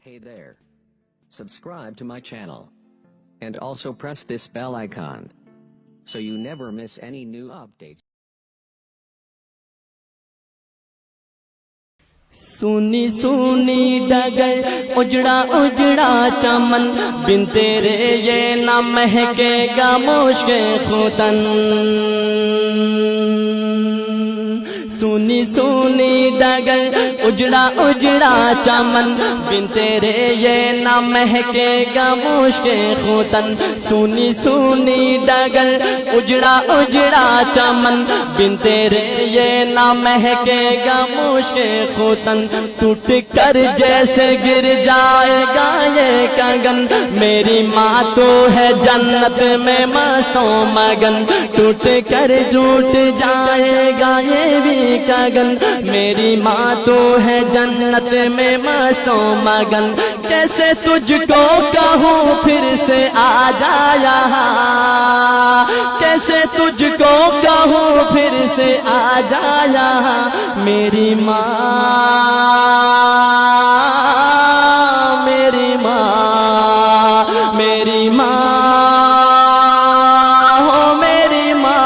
Hey there. Subscribe to my channel. And also press this bell icon, so you never miss any new updates. سونی سونی ڈگر اجڑا اجڑا چمن بن تیرے یہ نہ مہکے گا مشک ختن سونی سونی ڈگر اجڑا اجڑا چمن بن تیرے یہ نہ مہکے گا مشک ختن سونی سونی ڈگر اجڑا اجڑا چمن بن تیرے یہ نہ مہکے گا مشک ختن ٹوٹ کر جیسے گر جائے گا یہ کگن میری ماں تو ہے جنت میں مست و مگن ٹوٹ کر ٹوٹ جائے گا یہ بھی کگن میری ماں تو ہے جنت میں مست و مگن کیسے تجھ کو کہوں پھر سے آ جا یہاں کیسے تجھ کو کہوں پھر سے آ جا یہاں میری ماں میری ماں میری ماں ہو میری ماں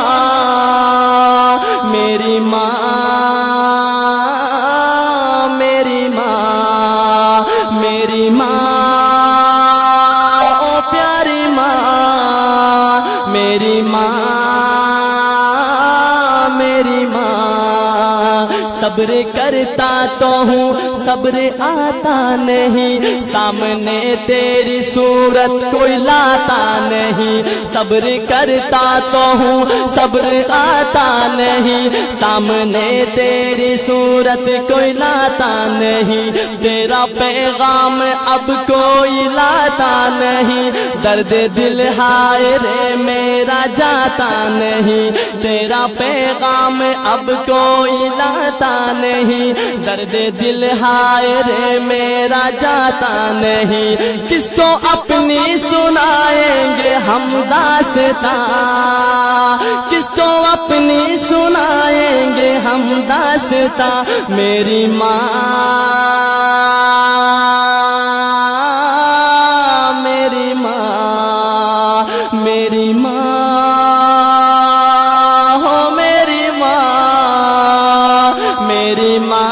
میری ماں میری ماں میری ماں او پیاری ماں میری ماں میری ماں صبر کرتا تو ہوں صبر آتا نہیں سامنے تیری صورت کوئی لاتا نہیں صبر کرتا تو ہوں صبر آتا نہیں سامنے تیری صورت کوئی لاتا نہیں تیرا پیغام اب کوئی لاتا نہیں درد دل ہائے رے میرا جاتا نہیں تیرا پیغام اب کوئی لاتا نہیں درد دل ہائے رے میرا جاتا نہیں کس کو اپنی سنائیں گے ہم داستاں کس کو اپنی سنائیں گے ہم داستاں میری ماں میری ماں میری ماں ہو میری ماں میری ماں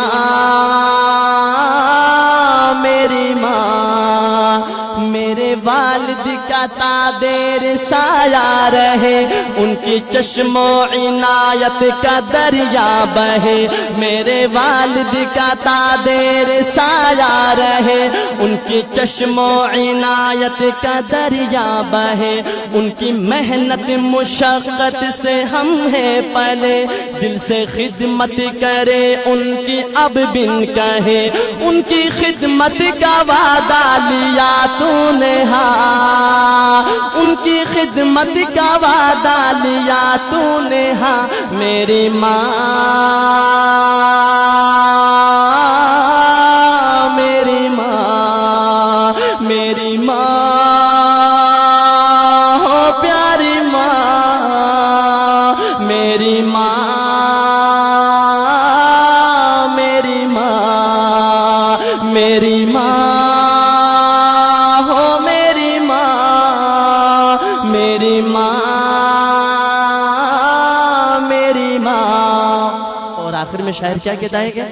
میری ماں میرے والد کا تادیر سایہ رہے ان کی چشم و عنایت کا دریا بہے میرے والد کا تادیر سایہ رہے ان کی چشم و عنایت کا دریا بہے ان کی محنت مشقت سے ہم ہیں پلے دل سے خدمت کرے ان کی اب بن کہے ان کی خدمت کا وعدہ لیا تو نے ہاں ان کی خدمت کا وعدہ لیا تو نے ہاں میری ماں میری ماں میری ماں ہو پیاری ماں میری ماں میری ماں میری ماں ہو میری ماں میری ماں میری ماں اور آخر میں شاعر کیا کہتا ہے کہ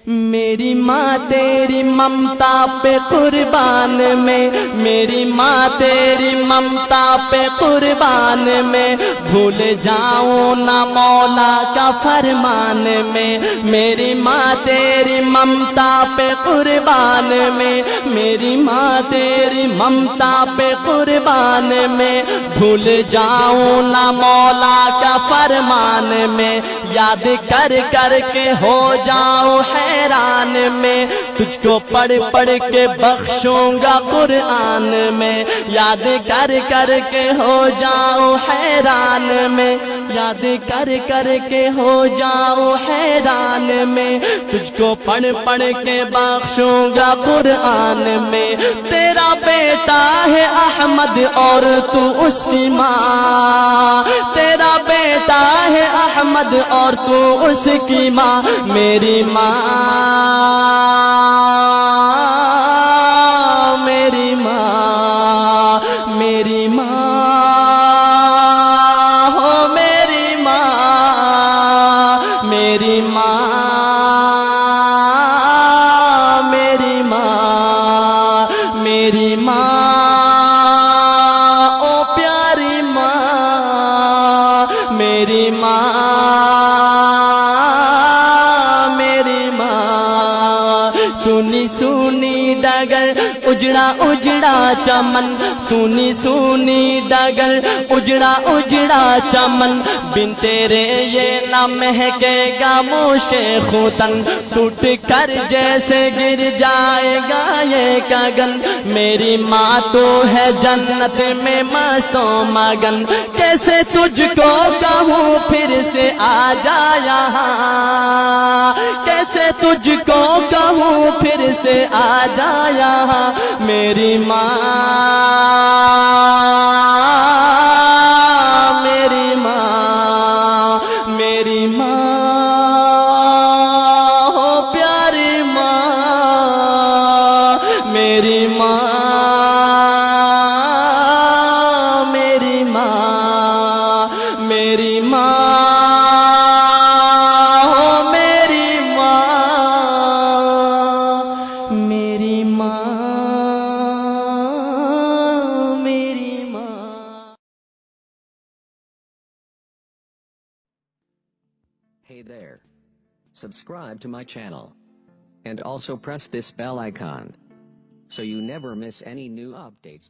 میری ماں تیری ممتا پہ قربان میں میری ماں تیری ممتا پہ قربان میں بھول جاؤں نہ مولا کا فرمان میں میری ماں تیری ممتا پہ قربان میں میری ماں تیری ممتا پہ قربان میں بھول جاؤں نہ مولا کا فرمان میں یاد کر کر کے ہو جاؤں حیران میں تجھ کو پڑھ پڑھ کے بخشوں گا قرآن میں یاد کر کر کے ہو جاؤں حیران میں یاد کر کر کے ہو جاؤں حیران میں تجھ کو پڑھ پڑھ کے بخشوں گا قرآن میں تیرا بیٹا ہے احمد اور تو اس کی ماں تیرا بیٹا ہے احمد اور تو اس کی ماں میری ماں میری ماں، میری ماں، او پیاری ماں، میری ماں، میری ماں، سنی سنی ڈگر اجڑا اجڑا چمن، سنی سنی ڈگر اجڑا اجڑا چمن، بن تیرے یہ نہ مہکے گا مشک خوتن، ٹوٹ کر جیسے گر جائے گا یہ گگن، میری ماں تو ہے جنت میں مست و مگن، کیسے تجھ کو کہوں پھر سے آ جا یہاں، کیسے تجھ کو کہوں پھر سے آ جا یہاں، میری ماں، میری ماں، میری ماں، ہو پیاری ماں، میری ماں، میری ماں، میری ماں، ہو میری ماں، میری ماں، میری ماں. Hey there. Subscribe to my channel. And also press this bell icon, so you never miss any new updates.